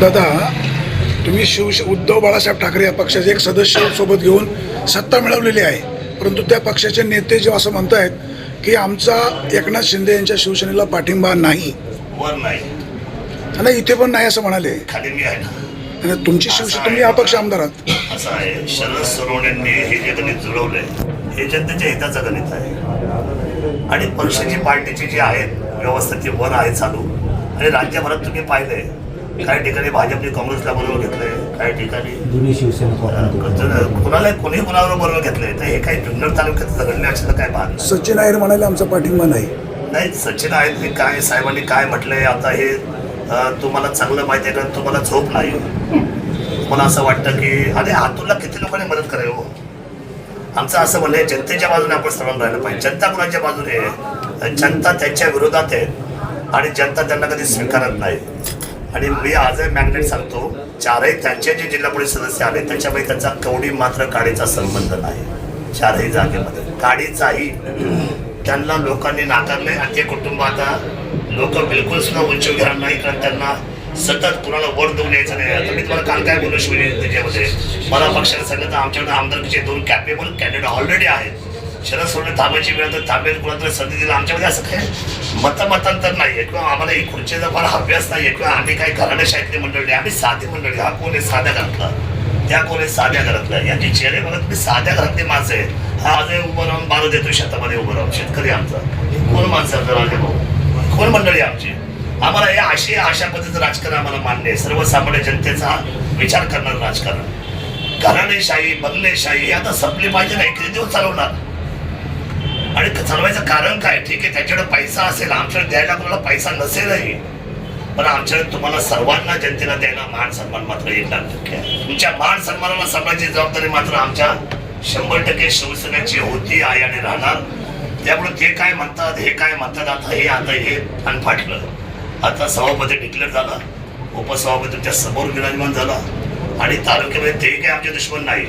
दादा, तुम्ही उद्धव बाळासाहेब ठाकरे या पक्षाचे एक सदस्य सोबत घेऊन सत्ता मिळवलेली आहे, परंतु त्या पक्षाचे नेते जे असं म्हणत आहेत की आमचा एकनाथ शिंदे यांच्या शिवसेनेला पाठिंबा नाही. वर नाही आणि इथे पण नाही असं म्हणाले. खाली मी आहे ना. आणि तुमची शिवसेना, तुम्ही अपक्ष आमदार आहात. असं आहे, शरद सोनवणेंनी हे जे गणित जुळवलंय हे जनतेच्या हिताचं गणित आहे. आणि पक्षाची पार्टीची जी आहेत व्यवस्था ती वर आहे चालू. आणि राज्यभरात तुम्ही पाहिलंय, काही ठिकाणी भाजपने काँग्रेसला बरोबर घेतलंय, काही ठिकाणी कुणाला कोणी कुणावर बरोबर घेतलंय. तर हे काही जुन्नर तालुक्यात झगडले असेल काय भाग. सचिन अहिर म्हणाले आमचा पाठिंबा नाही. नाही, सचिन आहेत काय साहेबांनी काय म्हटलंय आता हे तुम्हाला चांगलं माहिती आहे. कारण तुम्हाला झोप नाही. मला असं वाटतं की अरे हातूला किती लोकांनी मदत करेल हो. आमचं असं म्हणणं आहे, जनतेच्या बाजूने आपण सर्वांना राहिलं पाहिजे. जनता कुणाच्या बाजूने आहे, जनता त्यांच्या विरोधात आहे आणि जनता त्यांना कधी स्वीकारत नाही. आणि मी आजही मॅग्नेट सांगतो, चारही त्यांचे जे जिल्हा परिषद सदस्य आले त्याच्यामध्ये त्यांचा कवडी मात्र काडीचा संबंध नाही. चारही जागेमध्ये काडीचाही त्यांना लोकांनी नाकारले. आणि ते कुटुंब आता लोक बिलकुल सुद्धा उंच घेणार नाही, कारण त्यांना सतत कुणाला वोट देऊन यायचं नाही. आता मी तुम्हाला काल काय बोललो त्याच्यामध्ये, मला पक्षाने सांगितलं आमच्याकडे आमदारकीचे 2 कॅपेबल कॅन्डिडेट ऑलरेडी आहेत. शरद सोडले थांबायची वेळ तर थांबेल, कुणाला संधी दिला. आमच्यामध्ये असं काय मतांतर नाही आहे किंवा आम्हाला ही खुर्चीचा फार अभ्यास नाही आहे किंवा आम्ही काही घराण्याशाहीतली मंडळी नाही. आम्ही साधी मंडळी. हा कोण आहे साध्या घरातला, त्या कोण आहे साध्या घरातला. यांचे चेहरे बघा तुम्ही, साध्या घरातले माणसं आहेत. हा आजही उभं राहून बारा देतो शेतामध्ये उभं राहून, शेतकरी आमचा कोण माणसं राजे भाऊ, कोण मंडळी आमची. आम्हाला हे अशा पद्धतीचं राजकारण आम्हाला मान्य आहे. सर्वसामान्य जनतेचा विचार करणारं राजकारण. घराणेशाही बंगलेशाही हे आता संपली पाहिजे नाही. किती दिवस चालवणार आणि चालवायचं कारण काय. ठीक आहे, त्याच्याकडे पैसा असेल, आमच्याकडे द्यायला कोणाला पैसा नसेलही, पण आमच्याकडे तुम्हाला सर्वांना जनतेला द्यायला मान सन्मान मात्र 1,00,000% आहे. तुमच्या मान सन्मानाला सांभाळायची जबाबदारी मात्र आमच्या 100% शिवसेनेची होती, आहे आणि राहणार. त्यामुळे ते काय म्हणतात हे काय म्हणतात आता हे फाटलं. आता सभापती डिक्लेअर झाला, उपसभापती तुमच्या समोर विराजमान झाला आणि तालुक्यामध्ये ते काही आमचे दुश्मन नाही,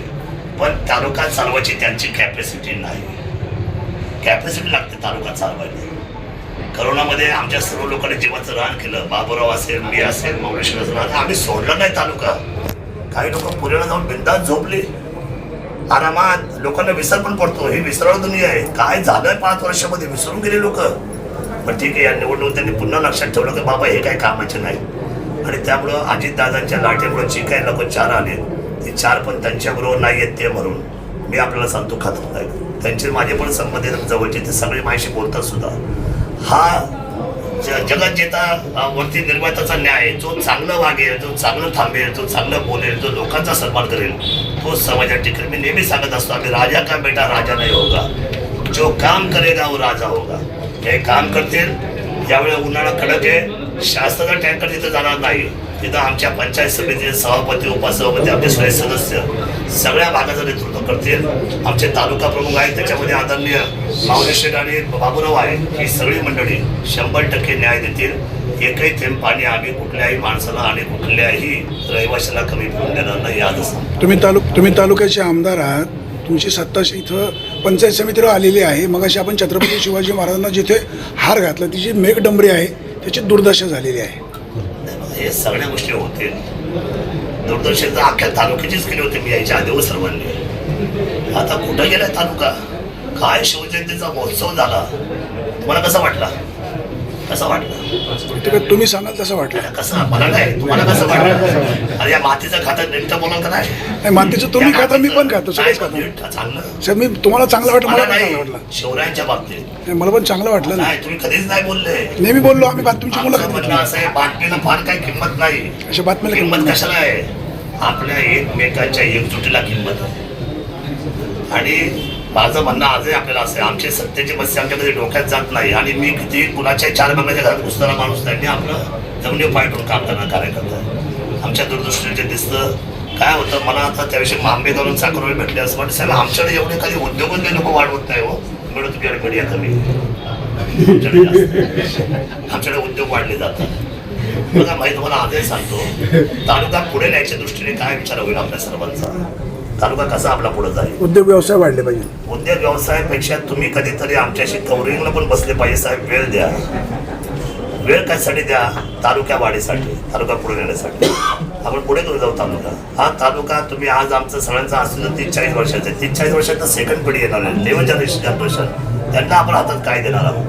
पण तालुका चालवायची त्यांची कॅपॅसिटी नाही. कॅपॅसिटी लागते तालुका चालवायला. करोनामध्ये आमच्या सर्व लोकांनी जीवाचं रान केलं. बाबूराव असेल, मी असेल, मौलेश्वर असेल. आम्ही सोडलं नाही तालुका. काही लोक पुण्याला जाऊन बिंदास झोपले आरामात. लोकांना विसर पण पडतो. ही विसराळ दुनिया आहे. काय झालंय 5 वर्षामध्ये विसरून गेले लोक. पण ठीक आहे, या निवडणूक त्यांनी पुन्हा लक्षात ठेवलं की बाबा हे काही कामाचे नाही. आणि त्यामुळं अजितदादांच्या लाटेमुळे जी काही लोक 4 आले, ते 4 पण त्यांच्याबरोबर नाही आहेत ते म्हणून मी आपल्याला सांगतो खातो नाही. त्यांचे माझे पण संबंध जवळचे, ते सगळे माझ्याशी बोलतात सुद्धा. हा जगात जेता वरती निर्मात्याचा न्याय. जो चांगलं वागेल, जो चांगलं थांबेल, जो चांगलं बोलेल, जो लोकांचा सन्मान करेल, तो समाजात टिकेल. मी नेहमी सांगत असतो, आम्ही राजा का बेटा राजा नाही होगा, जो काम करेगा वो राजा होगा. हे काम करतील. यावेळी उन्हाळा कडक आहे. शासनाचा टँकर तिथं जाणार नाही. तिथं आमच्या पंचायत समितीचे सभापती, उपसभापती, आपले सगळे सदस्य सगळ्या भागाचं नेतृत्व करतील. आमचे तालुका प्रमुख आहेत, त्याच्यामध्ये आदरणीय माऊलेश्वर आणि बाबूराव आहे. ही सगळी मंडळी 100% न्याय देतील. एकही थेंब पाणी आम्ही कुठल्याही माणसाला आणि कुठल्याही रहिवाशाला कमी पडून देणार नाही. आजच तुम्ही तालुक्याचे आमदार आहात. तुमची सत्ता इथं पंचायत समितीवर आलेली आहे. मग अशी आपण छत्रपती शिवाजी महाराजांना जिथे हार घातला, तिची मेघडंबरी आहे, त्याची दुर्दशा झालेली आहे. हे सगळ्या गोष्टी होतील. दूरदर्शनचा अख्ख्या तालुक्याचीच केली होती मी यायच्या आधी सर्वांनी. आता कुठं गेलाय तालुका. काय शिवजयंतीचा महोत्सव झाला. तुम्हाला कसा वाटला? कसं वाटलं? तुम्ही सांगाल तसं वाटलं. कसं मला नाही, तुम्हाला कसं वाटलं? अरे या मातीचं खातं नेमकं बोलाल का नाही? मातीचं तुम्ही खाता, मी पण खातो, सगळेच खातो. चांगलं. मी तुम्हाला चांगलं वाटलं, मला चांगलं वाटलं. शिवरायांच्या बाबतीत मला पण चांगलं वाटलं. नाही, तुम्ही कधीच नाही बोलले. नेहमी बोललो आम्ही. तुमची मुलाखत असं आहे, बातमीला फार काही किंमत नाही. अशा बातमीला किंमत कशाला आहे? आपल्या एकमेकांच्या एकजुटीला किंमत आहे. आणि माझं म्हणणं आजही आपल्याला असं आहे, आमचे सत्तेचे बस्से आमच्याकडे डोक्यात जात नाही. आणि मी किती कुणाच्या 4 बंगल्याच्या घरात घुसणारा माणूस नाही. मी आपलं जमिनीवर पाय ठेवून काम करणार कार्यकर्ता आहे. आमच्या दूरदृष्टीने जे दिसतं काय होतं, मला आता त्याविषयी आंबेगावरून चाकरवली भेटले असं म्हणते साहेब, आमच्याकडे एवढे काही उद्योगच लोक वाढवत नाही हो. मिळून तुमच्याकडे मीडिया कमी, आमच्याकडे उद्योग वाढले जातात. बघा माहिती तुम्हाला आजही सांगतो, तालुका पुढे न्यायच्या दृष्टीने काय विचार होईल आपल्या सर्वांचा. तालुका कसा आपला पुढे जाईल. उद्योग व्यवसाय वाढले पाहिजे. उद्योग व्यवसायापेक्षा तुम्ही कधीतरी आमच्याशी कवरिंगला पण बसले पाहिजे. साहेब वेळ द्या. वेळ कशासाठी द्या? तालुक्या वाढीसाठी, तालुका पुढे नेण्यासाठी. आपण पुढे घेऊन जाऊ तालुका. हा तालुका तुम्ही आज आमचं सगळ्यांचा असलेलं 40 वर्षाचे 40 वर्षाचं सेकंड पिढी येणार आहे, 11 जनरेशन. त्यांना आपण हातात काय देणार आहोत?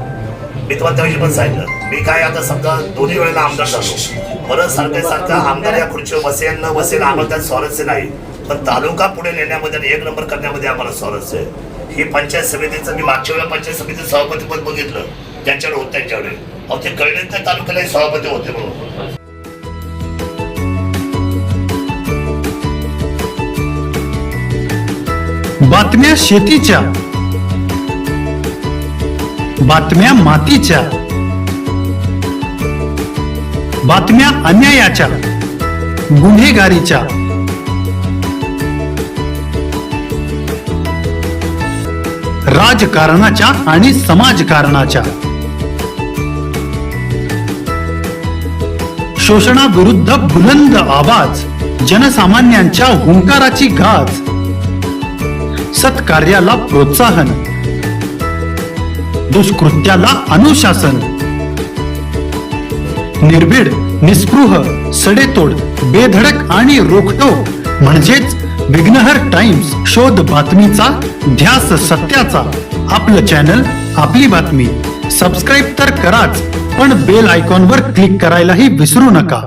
मी तुम्हाला त्याविषयी पण सांगितलं. मी काय आता समजा दोन्ही वेळेला आमदार झालो, परत सारखा आमदार या खुर्चीवर बसेल न बसेल आम्हाला त्यात स्वारस्य नाही, पण तालुका पुढे नेण्यामध्ये आणि 1 नंबर करण्यामध्ये आम्हाला स्वारस्य आहे. ही पंचायत समितीचं मी मागच्या वेळेला पंचायत समितीचं सभापतीपद बघितलं, त्यांच्याकडे होतं त्यांच्याकडे. अहो ते कळले त्या तालुक्यालाही सभापती होते म्हणून. बातम्या शेतीच्या, बातम्या मातीच्या, बातम्या अन्यायाच्या, गुन्हेगारीच्या, राजकारणाच्या आणि समाजकारणाच्या, शोषणाविरुद्ध बुलंद आवाज, जनसामान्यांच्या हुंकाराची गाज, सत्कार्याला प्रोत्साहन, दुष्कृत्याला अनुशासन, निर्भीड, निस्पृह, सडेतोड, बेधडक आणि रोखठोक म्हणजेच विघ्नहर टाइम्स. शोध बातमीचा, ध्यास सत्याचा. आपलं चॅनल, आपली बातमी. सबस्क्राईब तर कराच, पण बेल आयकॉनवर क्लिक करायलाही विसरू नका.